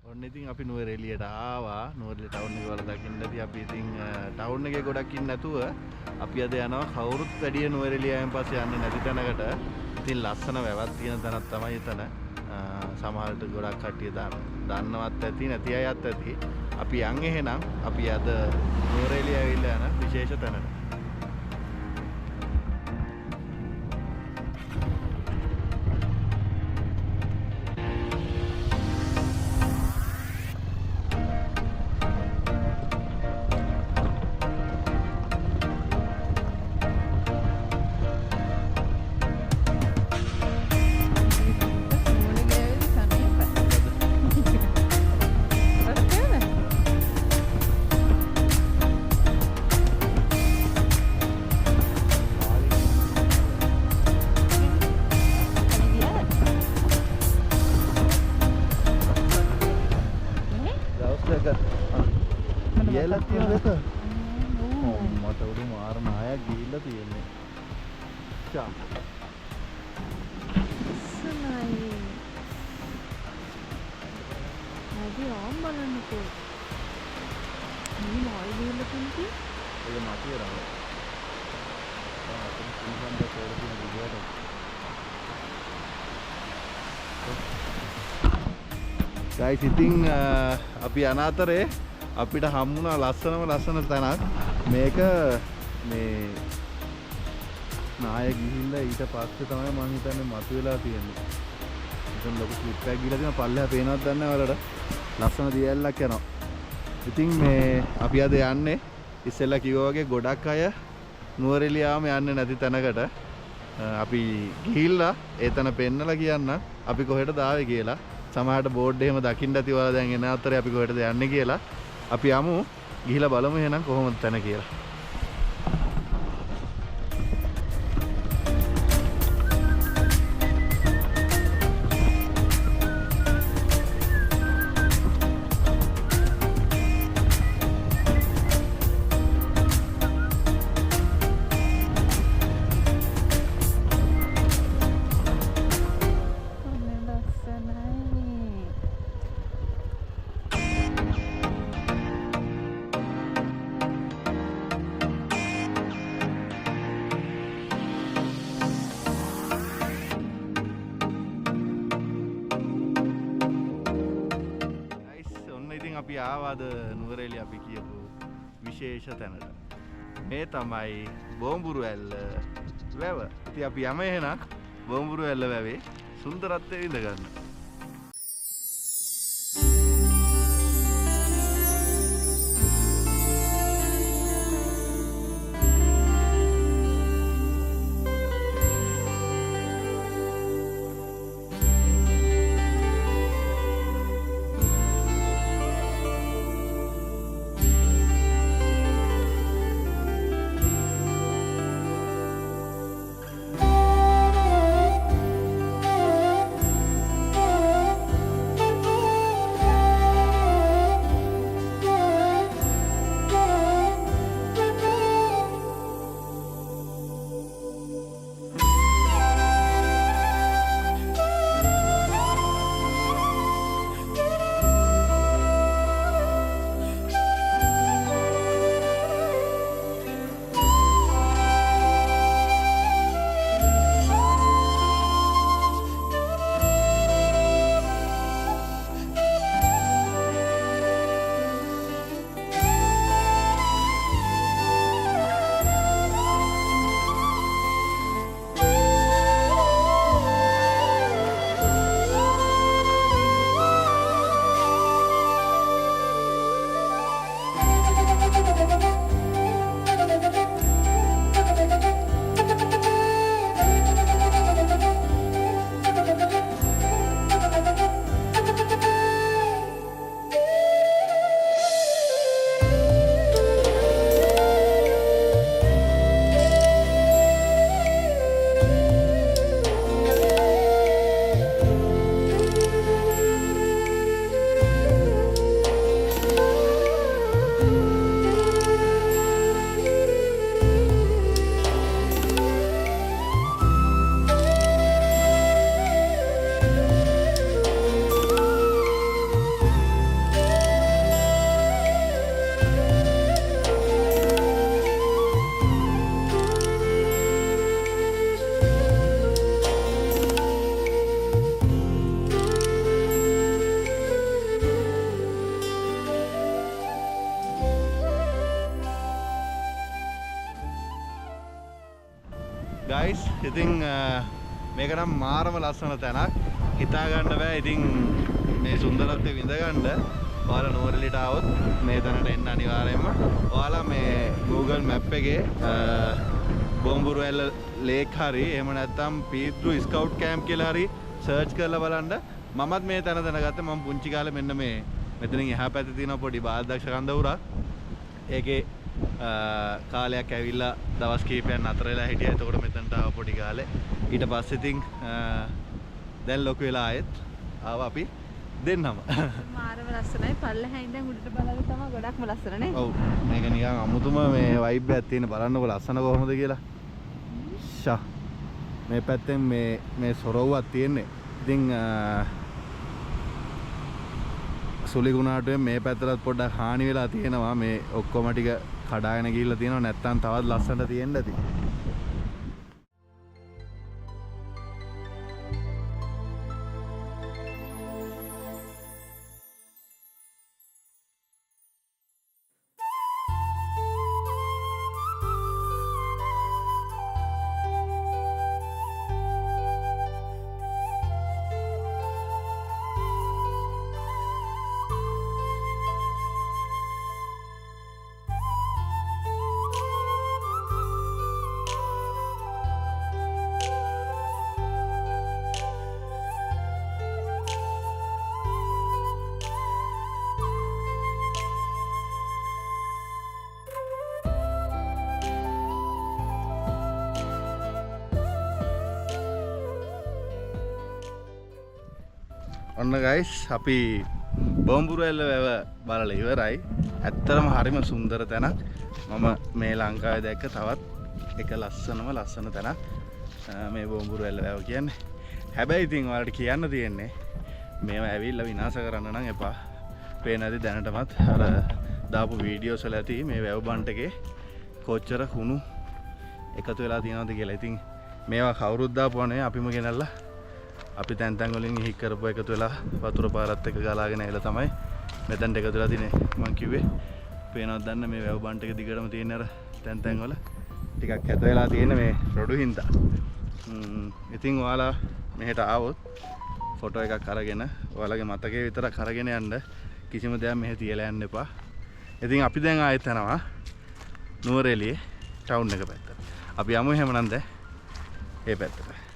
ඔන්න ඉතින් අපි නුවරඑළියට ආවා. නුවරඑළිය ටවුන් එක වල දකින්නදී අපි ඉතින් ටවුන් එකේ ගොඩක් ඉන්න නැතුව අපි අද යනවා කවුරුත් වැඩි නුවරඑළිය ආවෙන් පස්සේ යන්නේ නැති තැනකට. ඉතින් ලස්සන වැවක් තියෙන තැනක් තමයි එතන. සමහරට ගොඩක් කට්ටිය දන්නවත් ඇති නැති අයත් ඇති. අපි යන් එහෙනම් අපි අද නුවරඑළිය ඇවිල්ලා යන විශේෂ තැනට. මට උඩ මාර නායක් ගිහිල්ලා තියෙන්නේ. චා. සනයි. නැදි ආම් බලන්නකෝ. මේ මොයි ගිහිල්ලා තියෙන්නේ? ඒක මාතිය රාම. අපිට සම්බන්ධ කරලා තියෙන විදියට. ගයිස් ඉතින් අපි අනාතරේ අපිට හම්බුණා ලස්සන තැනක්. මේක මේ නාය ගිහිල්ලා ඊට පස්සේ තමයි මම හිතන්නේ මතුවලා තියෙන්නේ. එතන ලොකු ක්ලිප් එකක් ගිහලා තියෙනවා. පල්ලෙහා පේනවද දන්නේ නැහැ වලට. ලස්සන දියැලක් යනවා. ඉතින් මේ අපි අද යන්නේ ඉස්සෙල්ලා කිව්වා වගේ ගොඩක් අය නුවරඑළියාම යන්නේ නැති තැනකට. අපි ගිහිල්ලා ඒතන පෙන්නලා කියන්න අපි කොහෙටද ආවේ කියලා. සමහරට බෝඩ් එහෙම දකින්න ඇති ඔයාලා දැන් එන අතරේ අපි කොහෙටද යන්නේ කියලා. අපි යමු ගිහිලා බලමු එහෙනම් කොහොමද තැන කියලා. අපි ආවද නුවරඑළිය අපි කියපු විශේෂ තැනට. මේ තමයි බෝම්බුරු ඇල්ල වැව. ඉතින් අපි යම එහෙනම් බෝම්බුරු ඇල්ල වැවේ සුන්දරත්වය විඳ ගන්න. ගයිස් ඉතින් මේක නම් මාරම ලස්සන තැනක් හිතා ගන්න බෑ ඉතින් මේ සුන්දරත්වය විඳ ගන්න ඔයාලා නුවරඑළියට ආවොත් මේ තැනට එන්න අනිවාර්යයෙන්ම ඔයාලා මේ Google Map එකේ බොම්බුරුවැල්ල ලේක් හරි එහෙම නැත්නම් පීත්‍රු ස්කවුට් කැම්ප් කියලා හරි සර්ච් කරලා බලන්න මමත් මේ තැන දැනගත්තා මම පුංචි කාලේ මෙන්න මේ මෙතනින් එහා පැත්තේ තියෙන පොඩි බාලදක්ෂ කන්දවුරක් ඒකේ කාලයක් ඇවිල්ලා දවස් කීපයක් නතර වෙලා හිටියා. එතකොට මෙතනට ආව පොඩි කාලේ. ඊට පස්සේ ඉතින් දැන් ලොකු වෙලා ආයෙත් ආව අපි දෙන්නම. මාරම ලස්සනයි. පල්ලෙහා ඉඳන් උඩට බලලා තමයි ගොඩක්ම ලස්සන නේ. ඔව්. මේක නිකන් අමුතුම මේ වයිබ් එකක් තියෙන බලන්නකො ලස්සන කොහොමද කියලා. ෂා. මේ පැත්තෙන් මේ සොරවුවක් තියෙන්නේ. ඉතින් සුලිගුණාටුවෙන් මේ පැත්තට පොඩ්ඩක් හානි වෙලා තියෙනවා. මේ ඔක්කොම ටික කඩාගෙන ගිහිල්ලා තියෙනවා. නැත්තම් තවත් ලස්සනට තියෙන්න ඇති. ඔන්න ගයිස් අපි බොම්බුරුවැල්ල වැව බලලා ඉවරයි. ඇත්තටම හරිම සුන්දර තැනක්. මම මේ ලංකාවේ දැක්ක තවත් එක ලස්සන තැනක් මේ බොම්බුරුවැල්ල වැව කියන්නේ. හැබැයි ඉතින් ඔයාලට කියන්න තියෙන්නේ මේව ඇවිල්ලා විනාශ කරන්න නම් එපා. පේන ඇති දැනටමත් අර දාපු වීඩියෝස් වල ඇති මේ වැව බන්ට් එකේ කොච්චර කුණු එකතු වෙලා තියෙනවද කියලා. ඉතින් මේවා කවුරුත් දාපුවා නෙවෙයි අපිම ගෙනල්ලා අපි තැන් වලින් හික් කරපුව එකතු වෙලා වතුර පාරත් එක්ක ගලාගෙන ඇවිල්ලා තමයි මෙතනට එකතු වෙලා තිනේ. මං කිව්වේ පේනවද දන්න මේ වැව බන්ට් එක දිගටම තියෙන අර තැන් වල ටිකක් හැත වෙලා තියෙන මේ රොඩු හින්දා. ඉතින් ඔයාලා මෙහෙට ආවොත් ෆොටෝ එකක් අරගෙන ඔයාලගේ මතකයේ විතරක් අරගෙන යන්න. කිසිම දෙයක් මෙහෙ තියලා යන්න එපා. ඉතින් අපි දැන් ආයෙත් යනවා නුවරඑළියේ ටවුන් එක පැත්තට. අපි යමු එහෙමනම් දැන් ඒ පැත්තට.